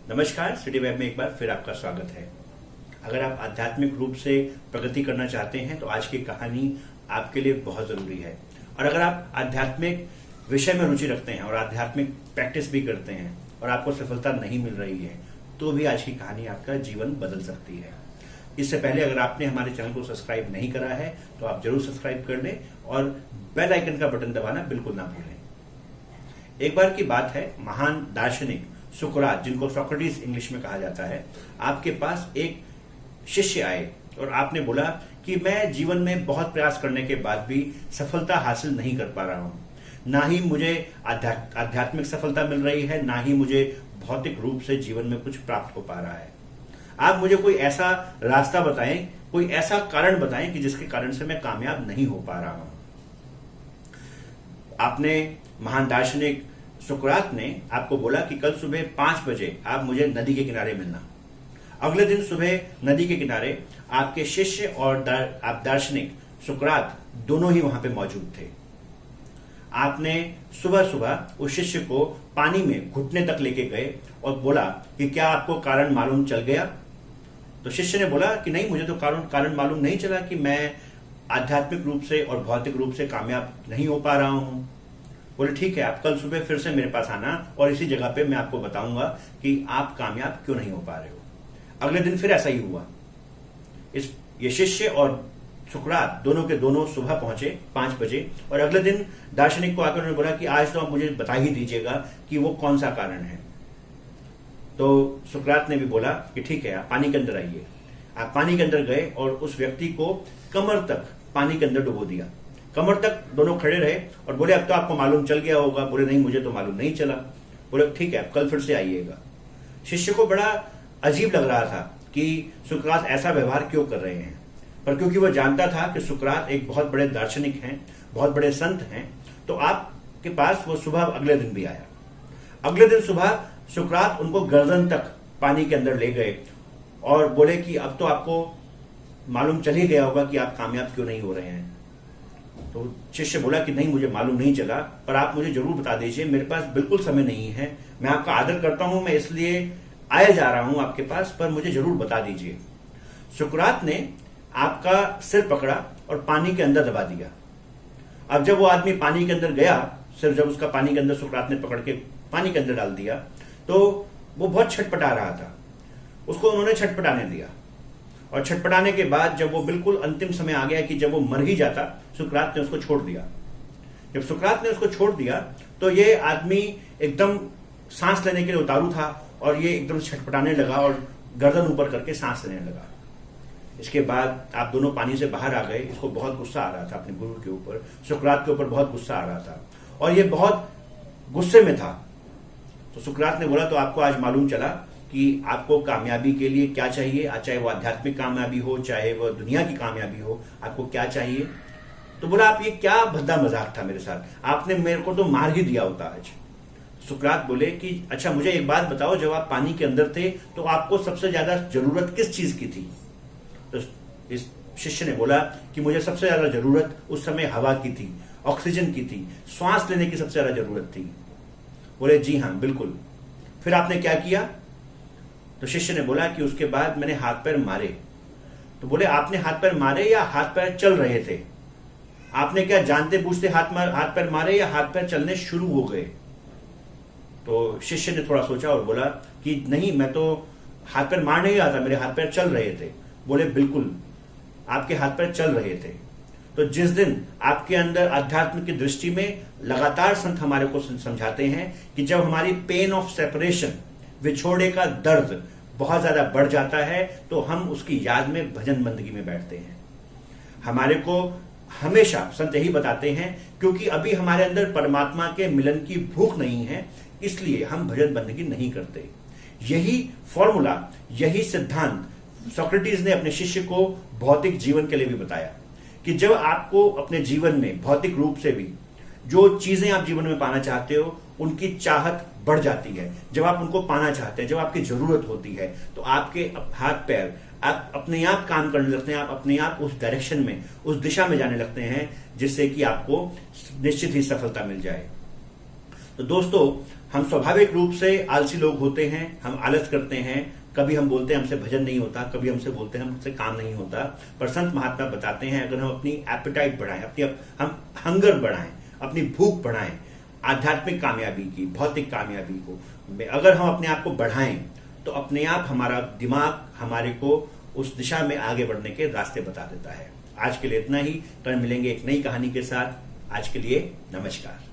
नमस्कार, city web में एक बार फिर आपका स्वागत है। अगर आप आध्यात्मिक रूप से प्रगति करना चाहते हैं तो आज की कहानी आपके लिए बहुत जरूरी है। और अगर आप आध्यात्मिक विषय में रुचि रखते हैं और आध्यात्मिक प्रैक्टिस भी करते हैं और आपको सफलता नहीं मिल रही है तो भी आज की कहानी आपका जीवन बदल सकती है। इससे पहले अगर आपने हमारे चैनल को सब्सक्राइब नहीं करा है तो आप जरूर सब्सक्राइब कर लें और बेल आइकन का बटन दबाना बिल्कुल ना भूलें। एक बार की बात है, महान दार्शनिक सुकरात, जिनको सोक्रेटिस इंग्लिश में कहा जाता है, आपके पास एक शिष्य आए और आपने बोला कि मैं जीवन में बहुत प्रयास करने के बाद भी सफलता हासिल नहीं कर पा रहा हूं। ना ही मुझे आध्यात्मिक सफलता मिल रही है, ना ही मुझे भौतिक रूप से जीवन में कुछ प्राप्त हो पा रहा है। आप मुझे कोई ऐसा रास्ता बताएं, कोई ऐसा कारण बताएं कि जिसके कारण से मैं कामयाब नहीं हो पा रहा हूं। आपने महान दार्शनिक सुकरात ने आपको बोला कि कल सुबह 5 बजे आप मुझे नदी के किनारे मिलना। अगले दिन सुबह नदी के किनारे आपके शिष्य और आप दार्शनिक सुकरात दोनों ही वहां पे मौजूद थे। आपने सुबह सुबह उस शिष्य को पानी में घुटने तक लेके गए और बोला कि क्या आपको कारण मालूम चल गया? तो शिष्य ने बोला कि नहीं, मुझे तो कारण मालूम नहीं चला कि मैं आध्यात्मिक रूप से और भौतिक रूप से कामयाब नहीं हो पा रहा हूं। बोले ठीक है, आप कल सुबह फिर से मेरे पास आना और इसी जगह पे मैं आपको बताऊंगा कि आप कामयाब क्यों नहीं हो पा रहे हो। अगले दिन फिर ऐसा ही हुआ। ये शिष्य और सुकरात दोनों के दोनों सुबह पहुंचे 5 बजे और अगले दिन दार्शनिक को आकर उन्होंने बोला कि आज तो आप मुझे बता ही दीजिएगा कि वो कौन सा कारण है। तो सुकरात ने भी बोला कि ठीक है, आप पानी के अंदर आइए। आप पानी के अंदर गए और उस व्यक्ति को कमर तक पानी के अंदर डुबो दिया। कमर तक दोनों खड़े रहे और बोले अब तो आपको मालूम चल गया होगा। बोले नहीं, मुझे तो मालूम नहीं चला। बोले ठीक है, आप कल फिर से आइएगा। शिष्य को बड़ा अजीब लग रहा था कि सुकरात ऐसा व्यवहार क्यों कर रहे हैं, पर क्योंकि वह जानता था कि सुकरात एक बहुत बड़े दार्शनिक हैं, बहुत बड़े संत हैं, तो आपके पास वो सुबह अगले दिन भी आया। अगले दिन सुबह सुकरात उनको गर्दन तक पानी के अंदर ले गए और बोले कि अब तो आपको मालूम चल ही गया होगा कि आप कामयाब क्यों नहीं हो रहे हैं। तो शिष्य बोला कि नहीं, मुझे मालूम नहीं चला, पर आप मुझे जरूर बता दीजिए, मेरे पास बिल्कुल समय नहीं है। मैं आपका आदर करता हूं, मैं इसलिए आया जा रहा हूं आपके पास, पर मुझे जरूर बता दीजिए। सुकरात ने आपका सिर पकड़ा और पानी के अंदर दबा दिया। अब जब वो आदमी पानी के अंदर गया, सिर जब उसका पानी के अंदर सुकरात ने पकड़ के पानी के अंदर डाल दिया तो वो बहुत छटपटा रहा था। उसको उन्होंने छटपटाने दिया और छटपटाने के बाद जब वो बिल्कुल अंतिम समय आ गया कि जब वो मर ही जाता, सुकरात ने उसको छोड़ दिया। जब सुकरात ने उसको छोड़ दिया तो ये आदमी एकदम सांस लेने के लिए उतारू था और ये एकदम छटपटाने लगा और गर्दन ऊपर करके सांस लेने लगा। इसके बाद आप दोनों पानी से बाहर आ गए। इसको बहुत गुस्सा आ रहा था अपने गुरु के ऊपर, सुकरात के ऊपर बहुत गुस्सा आ रहा था और ये बहुत गुस्से में था। तो सुकरात ने बोला तो आपको आज मालूम चला कि आपको कामयाबी के लिए क्या चाहिए, चाहे वो आध्यात्मिक कामयाबी हो, चाहे वो दुनिया की कामयाबी हो, आपको क्या चाहिए? तो बोला आप ये क्या भद्दा मजाक था मेरे साथ, आपने मेरे को तो मार ही दिया होता आज। सुकरात बोले कि अच्छा मुझे एक बात बताओ, जब आप पानी के अंदर थे तो आपको सबसे ज्यादा जरूरत किस चीज की थी? तो इस शिष्य ने बोला कि मुझे सबसे ज्यादा जरूरत उस समय हवा की थी, ऑक्सीजन की थी, श्वास लेने की सबसे ज्यादा जरूरत थी। बोले जी हाँ बिल्कुल। फिर आपने क्या किया? तो शिष्य ने बोला कि उसके बाद मैंने हाथ पैर मारे। तो बोले आपने हाथ पैर मारे या हाथ पैर चल रहे थे? आपने क्या जानते बूझते हाथ पैर मारे या हाथ पैर चलने शुरू हो गए? तो शिष्य ने थोड़ा सोचा और बोला कि नहीं, मैं तो हाथ पैर मार नहीं रहा था, मेरे हाथ पैर चल रहे थे। बोले बिल्कुल, आपके हाथ पैर चल रहे थे। तो जिस दिन आपके अंदर आध्यात्म की दृष्टि में लगातार संत हमारे को समझाते हैं कि जब हमारी पेन ऑफ सेपरेशन, विछोड़े का दर्द बहुत ज्यादा बढ़ जाता है तो हम उसकी याद में भजन बंदगी में बैठते हैं। हमारे को हमेशा संत यही बताते हैं क्योंकि अभी हमारे अंदर परमात्मा के मिलन की भूख नहीं है, इसलिए हम भजन बंदगी नहीं करते। यही फॉर्मूला, यही सिद्धांत सोक्रेटिस ने अपने शिष्य को भौतिक जीवन के लिए भी बताया कि जब आपको अपने जीवन में भौतिक रूप से भी जो चीजें आप जीवन में पाना चाहते हो उनकी चाहत बढ़ जाती है, जब आप उनको पाना चाहते हैं, जब आपकी जरूरत होती है तो आपके हाथ पैर आप अपने आप काम करने लगते हैं, आप अपने आप उस डायरेक्शन में, उस दिशा में जाने लगते हैं जिससे कि आपको निश्चित ही सफलता मिल जाए। तो दोस्तों हम स्वाभाविक रूप से आलसी लोग होते हैं, हम आलस करते हैं। कभी हम बोलते हैं हमसे भजन नहीं होता, कभी हमसे बोलते हैं हमसे काम नहीं होता। पर संत महात्मा बताते हैं अगर हम अपनी एपेटाइट बढ़ाएं, हम हंगर बढ़ाएं, अपनी भूख बढ़ाएं आध्यात्मिक कामयाबी की, भौतिक कामयाबी को, अगर हम अपने आप को बढ़ाएं तो अपने आप हमारा दिमाग हमारे को उस दिशा में आगे बढ़ने के रास्ते बता देता है। आज के लिए इतना ही, कल मिलेंगे एक नई कहानी के साथ। आज के लिए नमस्कार।